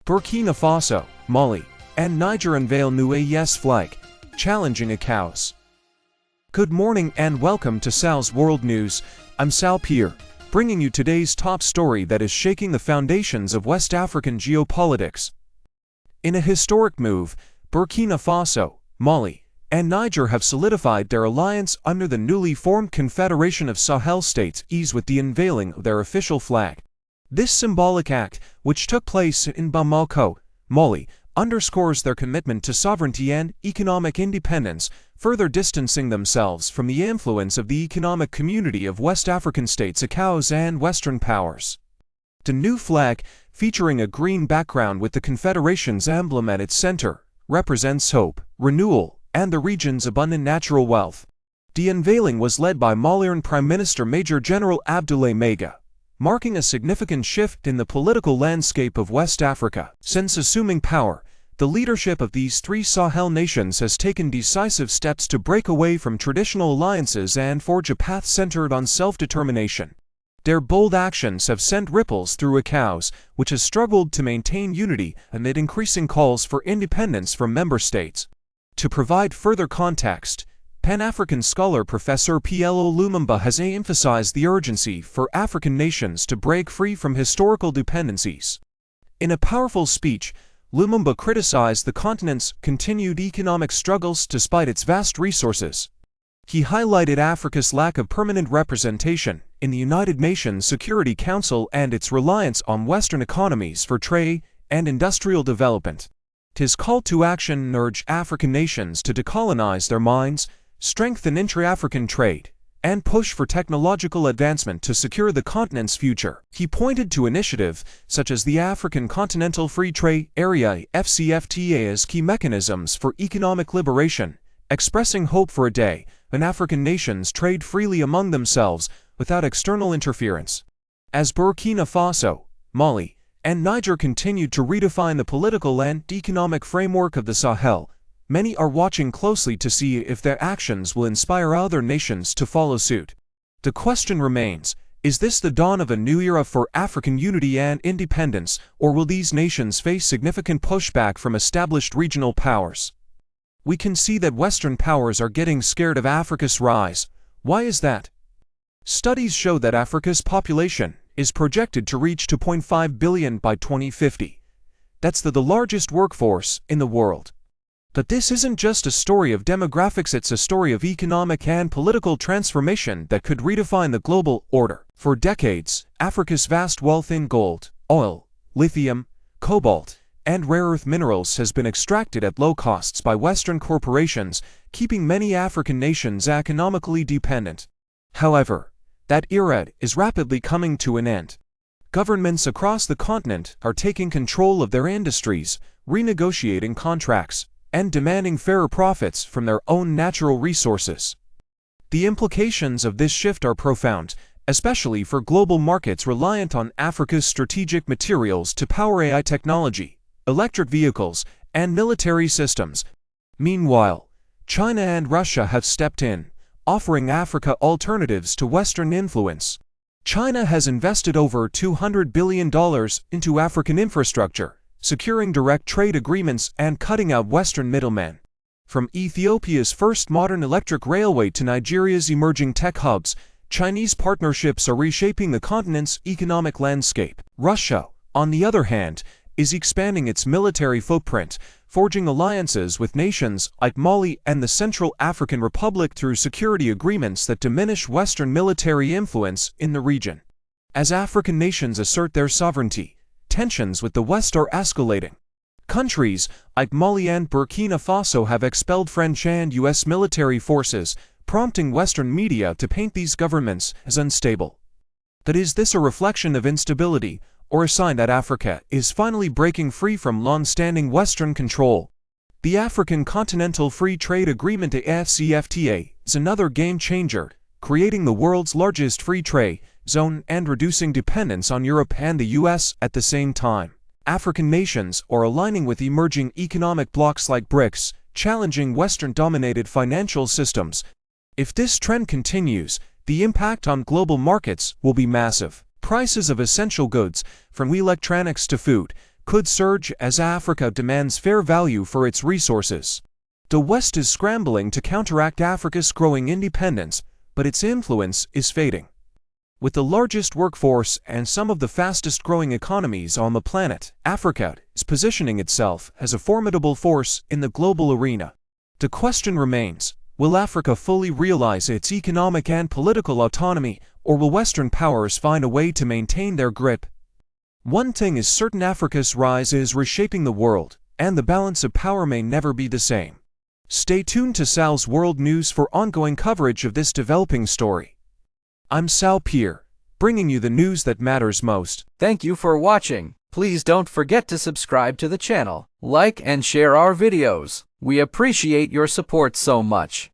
Burkina Faso, Mali, and Niger unveil new AES flag, challenging ECOWAS. Good morning and welcome to Sal's World News. I'm Sal Pierre, bringing you today's top story that is shaking the foundations of West African geopolitics. In a historic move, Burkina Faso, Mali, and Niger have solidified their alliance under the newly formed Confederation of Sahel States with the unveiling of their official flag. This symbolic act, which took place in Bamako, Mali, underscores their commitment to sovereignty and economic independence, further distancing themselves from the influence of the economic community of West African states, ECOWAS, and Western powers. The new flag, featuring a green background with the Confederation's emblem at its center, represents hope, renewal, and the region's abundant natural wealth. The unveiling was led by Malian Prime Minister Major General Abdoulaye Maga, marking a significant shift in the political landscape of West Africa. Since assuming power, the leadership of these three Sahel nations has taken decisive steps to break away from traditional alliances and forge a path centered on self-determination. Their bold actions have sent ripples through ECOWAS, which has struggled to maintain unity amid increasing calls for independence from member states. To provide further context, Pan-African scholar Professor P.L.O. Lumumba has emphasized the urgency for African nations to break free from historical dependencies. In a powerful speech, Lumumba criticized the continent's continued economic struggles despite its vast resources. He highlighted Africa's lack of permanent representation in the United Nations Security Council and its reliance on Western economies for trade and industrial development. His call to action urged African nations to decolonize their minds, strengthen intra-African trade, and push for technological advancement to secure the continent's future. He pointed to initiatives such as the African Continental Free Trade Area (AfCFTA) as key mechanisms for economic liberation, expressing hope for a day when African nations trade freely among themselves without external interference. As Burkina Faso, Mali, and Niger continued to redefine the political and economic framework of the Sahel, many are watching closely to see if their actions will inspire other nations to follow suit. The question remains, is this the dawn of a new era for African unity and independence, or will these nations face significant pushback from established regional powers? We can see that Western powers are getting scared of Africa's rise. Why is that? Studies show that Africa's population is projected to reach 2.5 billion by 2050. That's the largest workforce in the world. But this isn't just a story of demographics, it's a story of economic and political transformation that could redefine the global order. For decades, Africa's vast wealth in gold, oil, lithium, cobalt, and rare earth minerals has been extracted at low costs by Western corporations, keeping many African nations economically dependent. However, that era is rapidly coming to an end. Governments across the continent are taking control of their industries, renegotiating contracts, and demanding fairer profits from their own natural resources. The implications of this shift are profound, especially for global markets reliant on Africa's strategic materials to power AI technology, electric vehicles, and military systems. Meanwhile, China and Russia have stepped in, offering Africa alternatives to Western influence. China has invested over $200 billion into African infrastructure, securing direct trade agreements and cutting out Western middlemen. From Ethiopia's first modern electric railway to Nigeria's emerging tech hubs, Chinese partnerships are reshaping the continent's economic landscape. Russia, on the other hand, is expanding its military footprint, forging alliances with nations like Mali and the Central African Republic through security agreements that diminish Western military influence in the region. As African nations assert their sovereignty, tensions with the West are escalating. Countries like Mali and Burkina Faso have expelled French and U.S. military forces, prompting Western media to paint these governments as unstable. But is this a reflection of instability, or a sign that Africa is finally breaking free from long-standing Western control? The African Continental Free Trade Agreement (AfCFTA) is another game-changer, creating the world's largest free trade zone and reducing dependence on Europe and the US at the same time. African nations are aligning with emerging economic blocs like BRICS, challenging Western-dominated financial systems. If this trend continues, the impact on global markets will be massive. Prices of essential goods, from electronics to food, could surge as Africa demands fair value for its resources. The West is scrambling to counteract Africa's growing independence, but its influence is fading. With the largest workforce and some of the fastest-growing economies on the planet, Africa is positioning itself as a formidable force in the global arena. The question remains, will Africa fully realize its economic and political autonomy, or will Western powers find a way to maintain their grip? One thing is certain: Africa's rise is reshaping the world, and the balance of power may never be the same. Stay tuned to Sal's World News for ongoing coverage of this developing story. I'm Sal Pierre, bringing you the news that matters most. Thank you for watching. Please don't forget to subscribe to the channel, like and share our videos. We appreciate your support so much.